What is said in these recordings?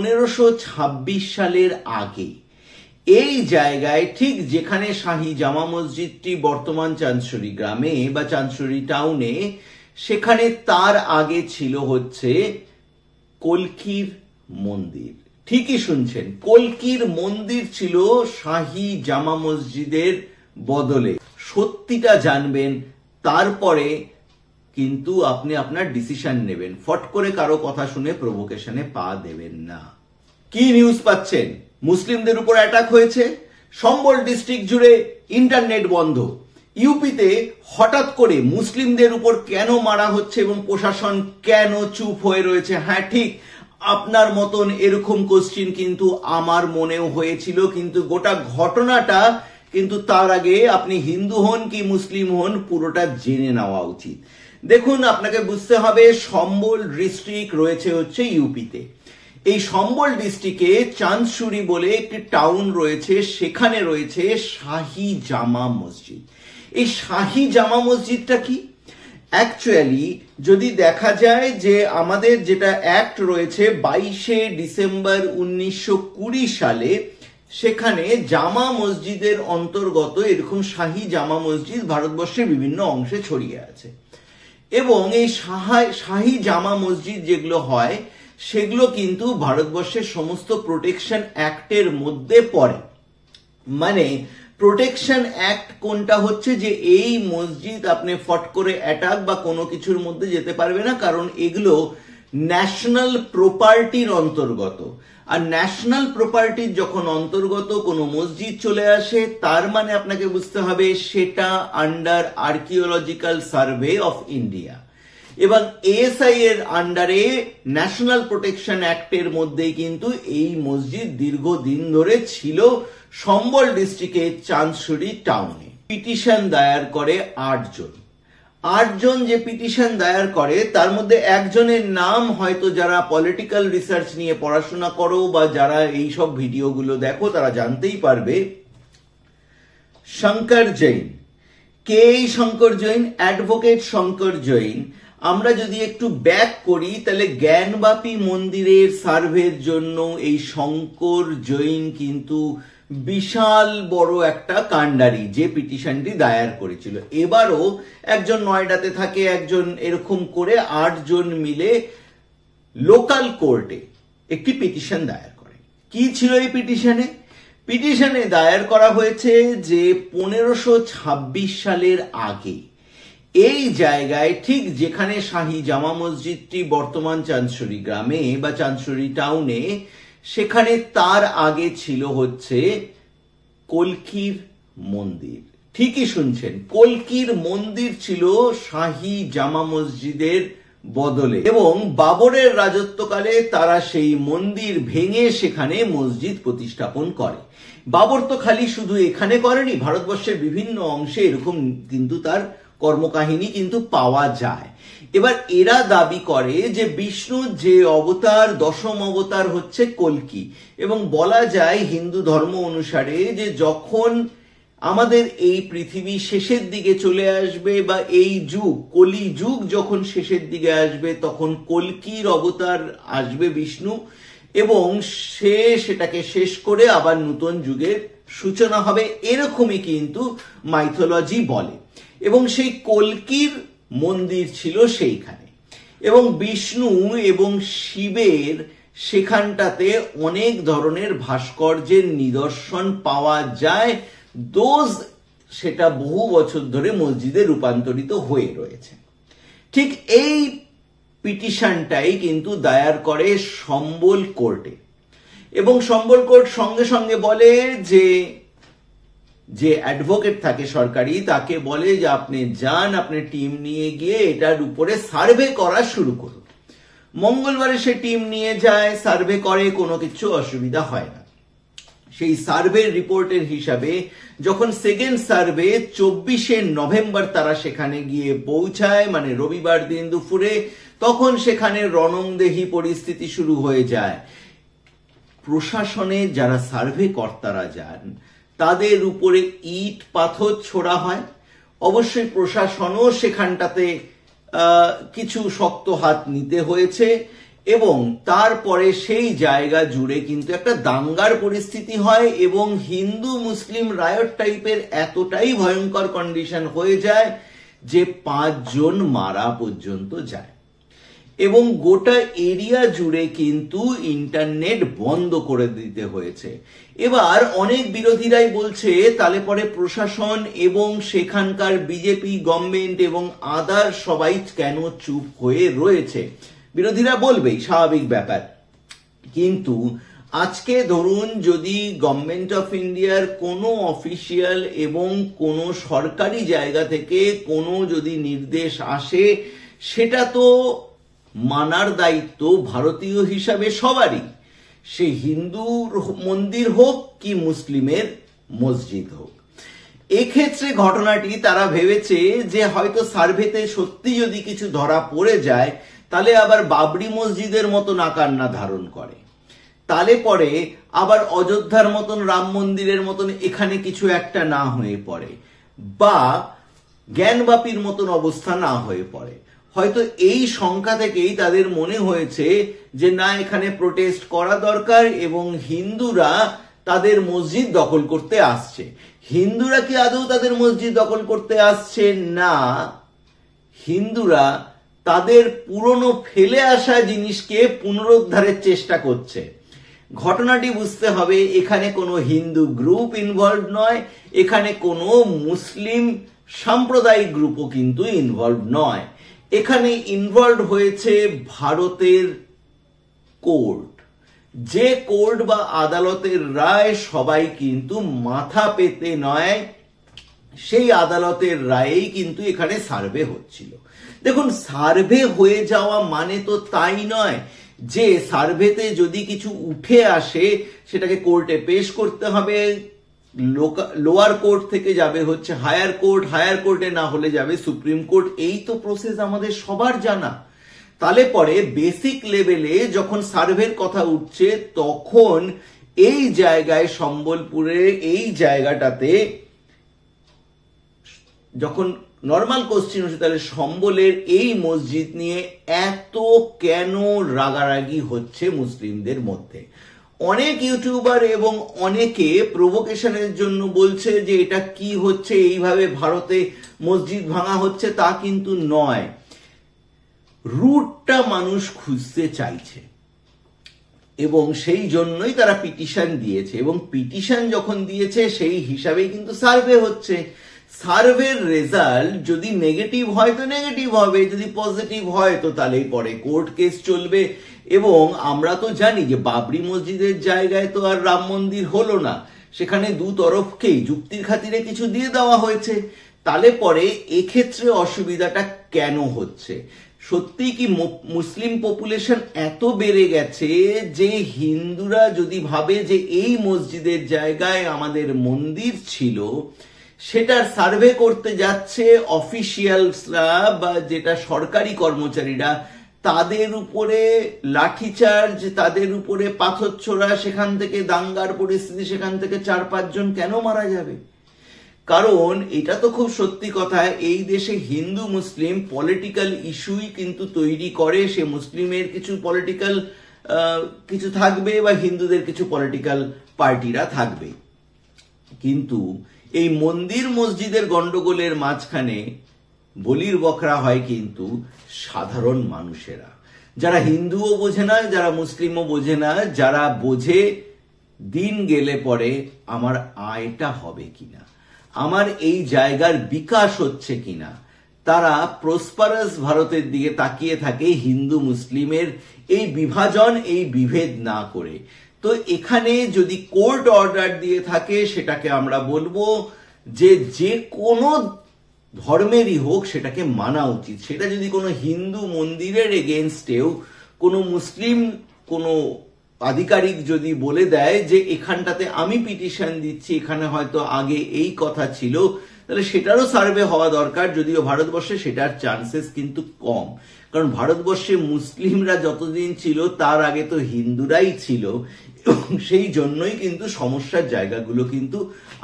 1526 সালের আগে এই জায়গায় ঠিক যেখানে শাহী জামা মসজিদটি বর্তমান চাঁদশরী গ্রামে বা চাঁদশরী টাউনে, সেখানে তার আগে ছিল হচ্ছে কলকির মন্দির। ঠিকই শুনছেন, কলকির মন্দির ছিল শাহী জামা মসজিদের বদলে। সত্যিটা জানবেন, তারপরে কিন্তু আপনি আপনার ডিসিশন নেবেন। ফট করে কারো কথা শুনে প্রভোকেশনে পা দেবেন না। কি নিউজ পাচ্ছেন? মুসলিমদের উপর অ্যাটাক হয়েছে, সম্বল ডিস্ট্রিক্ট জুড়ে ইন্টারনেট বন্ধ। ইউপিতে হঠাৎ করে মুসলিমদের উপর কেন মারা হচ্ছে এবং প্রশাসন কেন চুপ হয়ে রয়েছে? হ্যাঁ, ঠিক আপনার মতন এরকম কোশ্চিন কিন্তু আমার মনেও হয়েছিল, কিন্তু গোটা ঘটনাটা কিন্তু তার আগে আপনি হিন্দু হন কি মুসলিম হন পুরোটা জেনে নেওয়া উচিত। দেখুন, আপনাকে বুঝতে হবে সম্বল ডিস্ট্রিক্ট রয়েছে হচ্ছে ইউপিতে। এই সম্বল ডিস্ট্রিক্টে চাঁদশরী বলে একটি টাউন রয়েছে, সেখানে রয়েছে শাহী জামা মসজিদ। এই শাহী জামা মসজিদটা কি? অ্যাকচুয়ালি যদি দেখা যায় যে আমাদের যেটা অ্যাক্ট রয়েছে 22শে ডিসেম্বর 1920 সালে, সেখানে জামা মসজিদের অন্তর্গত এরকম শাহী জামা মসজিদ ভারতবর্ষের বিভিন্ন অংশে ছড়িয়ে আছে। এবং এই শাহী জামা মসজিদ যেগুলো হয় সেগুলো কিন্তু ভারতবর্ষের সমস্ত প্রোটেকশন অ্যাক্টের মধ্যে পড়ে। মানে প্রোটেকশন অ্যাক্ট কোনটা হচ্ছে যে এই মসজিদ আপনি ফট করে অ্যাটাক বা কোনো কিছুর মধ্যে যেতে পারবে না, কারণ এগুলো ন্যাশনাল প্রপার্টির অন্তর্গত। আর ন্যাশনাল প্রপার্টির যখন অন্তর্গত কোনো মসজিদ চলে আসে, তার মানে আপনাকে বুঝতে হবে সেটা under archaeological survey of India. এবং এএসআই এর আন্ডারে ন্যাশনাল প্রোটেকশন অ্যাক্টের মধ্যেই কিন্তু এই মসজিদ দীর্ঘদিন ধরে ছিল সম্বল ডিস্ট্রিক্টের চাঁদশরী টাউনে। পিটিশন দায়ের করে 8 জন। 8 জন যে পিটিশন দায়ের করে তার মধ্যে একজনের নাম হয়তো যারা পলিটিক্যাল রিসার্চ নিয়ে পড়াশোনা করো বা যারা এইসব ভিডিওগুলো দেখো তারা জানতেই পারবে, শঙ্কর জৈন। কে এই শঙ্কর জৈন? অ্যাডভোকেট শঙ্কর জৈন। আমরা যদি একটু ব্যাক করি তাহলে জ্ঞানবাপী মন্দিরের সার্ভের জন্য এই শঙ্কর জৈন কিন্তু বিশাল বড় একটা কাণ্ডারি, যে পিটিশনটি দায়ের করেছিল। এবারও একজন নয়ডাতে থাকে, একজন এরকম করে 8 জন মিলে লোকাল কোর্টে একটি পিটিশন দায়ের করে। কি ছিল এই পিটিশনে? পিটিশনে দায়ের করা হয়েছে যে 1526 সালের আগে এই জায়গায় ঠিক যেখানে শাহী জামা মসজিদটি বর্তমান চাঁদশরী গ্রামে বা চাঁদশরী টাউনে, সেখানে তার আগে ছিল হচ্ছে কলকির মন্দির। ঠিকই শুনছেন, কলকির মন্দির ছিল শাহী জামা মসজিদের বদলে। এবং বাবরের রাজত্বকালে তারা সেই মন্দির ভেঙে সেখানে মসজিদ প্রতিস্থাপন করে। বাবর তো খালি শুধু এখানে করেনি, ভারতবর্ষের বিভিন্ন অংশে এরকম কিন্তু তার কর্মকাহিনী কিন্তু পাওয়া যায়। এবার এরা দাবি করে যে বিষ্ণুর যে অবতার, দশম অবতার হচ্ছে কলকি। এবং বলা যায় হিন্দু ধর্ম অনুসারে যে যখন আমাদের এই পৃথিবী শেষের দিকে চলে আসবে বা এই যুগ কলি যুগ যখন শেষের দিকে আসবে, তখন কলকির অবতার আসবে বিষ্ণু এবং সে সেটাকে শেষ করে আবার নতুন যুগের সূচনা হবে, এরকমই কিন্তু মাইথোলজি বলে। এবং সেই কলকির মন্দির ছিল সেইখানে। এবং বিষ্ণু এবং শিবের সেখানটাতে অনেক ধরনের ভাস্কর্যের নিদর্শন পাওয়া যায়। সেটা বহু বছর ধরে মসজিদে রূপান্তরিত হয়ে রয়েছে। ঠিক এই পিটিশনটাই কিন্তু দায়ের করে সম্বল কোর্টে। এবং সম্বল কোর্ট সঙ্গে সঙ্গে বলে যে অ্যাডভোকেট থাকে সরকারি, তাকে বলে যে আপনি যান, আপনি টিম নিয়ে গিয়ে এটার উপরে সার্ভে করা শুরু করুন। মঙ্গলবারে সে টিম নিয়ে যায়, সার্ভে করে, কোনো কিছু অসুবিধা হয় না। সেই সার্ভে রিপোর্টের হিসাবে যখন সেকেন্ড সার্ভে 24শে নভেম্বর তারা সেখানে গিয়ে পৌঁছায়, মানে রবিবার দিন দুপুরে, তখন সেখানে রণংদেহী পরিস্থিতি শুরু হয়ে যায়। প্রশাসনের যারা সার্ভে কর্তারা যান তাদের উপরে ইট পাথর ছোড়া হয়। অবশ্যই প্রশাসনও সেখানটাতে কিছু শক্ত হাত নিতে হয়েছে এবং তারপরে সেই জায়গা জুড়ে কিন্তু একটা দাঙ্গার পরিস্থিতি হয় এবং হিন্দু মুসলিম রায়ট টাইপের এতটাই ভয়ঙ্কর কন্ডিশন হয়ে যায় যে 5 জন মারা পর্যন্ত যায় এবং গোটা এরিয়া জুড়ে কিন্তু ইন্টারনেট বন্ধ করে দিতে হয়েছে। এবার অনেক বিরোধীরাই বলছে তাহলে পরে প্রশাসন এবং সেখানকার বিজেপি গভর্নমেন্ট এবং আদার সবাই কেন চুপ হয়ে রয়েছে। বিরোধীরা বলবেই, স্বাভাবিক ব্যাপার। কিন্তু আজকে ধরুন যদি গভর্নমেন্ট অফ ইন্ডিয়ার কোনো অফিসিয়াল এবং কোনো সরকারি জায়গা থেকে কোনো যদি নির্দেশ আসে, সেটা তো মানার দায়িত্ব ভারতীয় হিসাবে সবারই, সে হিন্দুর মন্দির হোক কি মুসলিমের মসজিদ হোক। এক্ষেত্রে ঘটনাটি তারা ভেবেছে যে হয়তো সার্ভেতে সত্যি যদি কিছু ধরা পড়ে যায় তাহলে আবার বাবরি মসজিদের মতো আকার না ধারণ করে, তাহলে পরে আবার অযোধ্যার মতন রাম মন্দিরের মতন এখানে কিছু একটা না হয়ে পড়ে, বা জ্ঞানবাপীর মতন অবস্থা না হয়ে পড়ে। হয়তো এই সংখ্যা থেকেই তাদের মনে হয়েছে যে না, এখানে প্রোটেস্ট করা দরকার এবং হিন্দুরা তাদের মসজিদ দখল করতে আসছে। হিন্দুরা কি আদৌ তাদের মসজিদ দখল করতে আসছে? না, হিন্দুরা তাদের পুরনো ফেলে আসা জিনিসকে পুনরুদ্ধারের চেষ্টা করছে। ঘটনাটি বুঝতে হবে, এখানে কোনো হিন্দু গ্রুপ ইনভলভ নয়, এখানে কোনো মুসলিম সাম্প্রদায়িক গ্রুপও কিন্তু ইনভলভ নয়। এখানে ইনভলভ হয়েছে ভারতের কোর্ট। যে কোর্ট বা আদালতের রায় সবাই কিন্তু মাথা পেতে নয়, সেই আদালতের রায়েই কিন্তু এখানে সার্ভে হচ্ছিল। দেখুন, সার্ভে হয়ে যাওয়া মানে তো তাই নয় যে সার্ভেতে যদি কিছু উঠে আসে সেটাকে কোর্টে পেশ করতে হবে, লোয়ার কোর্ট থেকে যাবে হচ্ছে হায়ার কোর্ট, হায়ার কোর্টে না হলে যাবে সুপ্রিম কোর্ট। এই তো প্রসেস আমাদের সবার জানা। তাহলে পরে বেসিক লেভেলে যখন সার্ভের কথা উঠছে তখন এই জায়গায় সম্বলপুরে এই জায়গাটাতে যখন নর্মাল কোশ্চেন হচ্ছে তাহলে সম্বলের এই মসজিদ নিয়ে এত কেন রাগারাগি হচ্ছে মুসলিমদের মধ্যে। অনেক ইউটিউবার এবং অনেকে প্রভোকেশনের জন্য বলছে যে এটা কি হচ্ছে, এইভাবে ভারতে মসজিদ ভাঙা হচ্ছে, তা কিন্তু নয়। রুটটা মানুষ খুঁজতে চাইছে এবং সেই জন্যই তারা পিটিশন দিয়েছে, এবং পিটিশন যখন দিয়েছে সেই হিসাবে কিন্তু সার্ভে হচ্ছে। সার্ভের রেজাল্ট যদি নেগেটিভ হয় তো নেগেটিভ হবে, যদি পজিটিভ হয় তো তাহলেই পরে কোর্ট কেস চলবে। এবং আমরা তো জানি যে বাবরি মসজিদের জায়গায় তো আর রাম মন্দির হলো না, সেখানে দু তরফকেই যুক্তির খাতিরে কিছু দিয়ে দেওয়া হয়েছে। তাহলে পরে এক্ষেত্রে অসুবিধাটা কেন হচ্ছে? সত্যি কি মুসলিম পপুলেশন এত বেড়ে গেছে যে হিন্দুরা যদি ভাবে যে এই মসজিদের জায়গায় আমাদের মন্দির ছিল, সেটার সার্ভে করতে যাচ্ছে অফিসিয়ালসরা বা যেটা সরকারি কর্মচারীরা, তাদের উপরে লাঠিচার্জ, তাদের উপরে পাথর ছোড়া, সেখান থেকে দাঙ্গার পরিস্থিতি, সেখান থেকে 4-5 জন কেন মারা যাবে? কারণ এটা তো খুব সত্যি কথা, এই দেশে হিন্দু মুসলিম পলিটিক্যাল ইস্যুই কিন্তু তৈরি করে। সে মুসলিমের কিছু পলিটিক্যাল কিছু থাকবে বা হিন্দুদের কিছু পলিটিক্যাল পার্টিরা থাকবে, কিন্তু এই মন্দির মসজিদের গন্ডগোলের মাঝখানে বলির বকরা হয় কিন্তু সাধারণ মানুষেরা, যারা হিন্দুও বোঝে না, যারা মুসলিমও বোঝে না, যারা বোঝে দিন গেলে পরে আমার আয়টা হবে কিনা, আমার এই জায়গার বিকাশ হচ্ছে কিনা, তারা প্রসপারাস ভারতের দিকে তাকিয়ে থাকে হিন্দু মুসলিমের এই বিভাজন, এই বিভেদ না করে। তো এখানে যদি কোর্ট অর্ডার দিয়ে থাকে সেটাকে আমরা বলবো যে কোনো ধর্মেরই হোক সেটাকে মানা উচিত। সেটা যদি কোনো হিন্দু মন্দিরের এগেনস্টেও কোনো মুসলিম কোনো আধিকারিক যদি বলে দেয় যে এখানটাতে আমি পিটিশন দিচ্ছি, এখানে হয়তো আগে এই কথা ছিল, তাহলে সেটারও সার্ভে হওয়া দরকার। যদিও ভারতবর্ষে সেটার চান্সেস কিন্তু কম, কারণ ভারতবর্ষে মুসলিমরা যতদিন ছিল তার আগে তো হিন্দুরাই ছিল, এবং সেই জন্যই কিন্তু সমস্যার জায়গাগুলো কিন্তু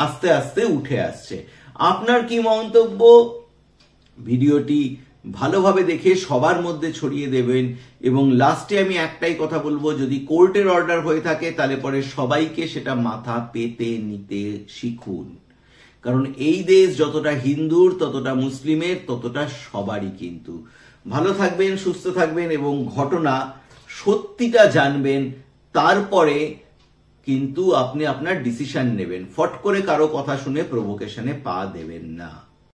আস্তে আস্তে উঠে আসছে। আপনার কি মন্তব্য? ভিডিওটি ভালোভাবে দেখে সবার মধ্যে ছড়িয়ে দেবেন। এবং লাস্টে আমি একটাই কথা বলবো, যদি কোর্টের অর্ডার হয়ে থাকে তাহলে পরে সবাইকে সেটা মাথা পেতে নিতে শিখুন। কারণ এই দেশ যতটা হিন্দুর, ততটা মুসলিমের, ততটা সবারই কিন্তু। ভালো থাকবেন, সুস্থ থাকবেন এবং ঘটনা সত্যিটা জানবেন, তারপরে কিন্তু আপনি আপনার ডিসিশন নেবেন। ফট করে কারো কথা শুনে প্রভোকেশনে পা দেবেন না।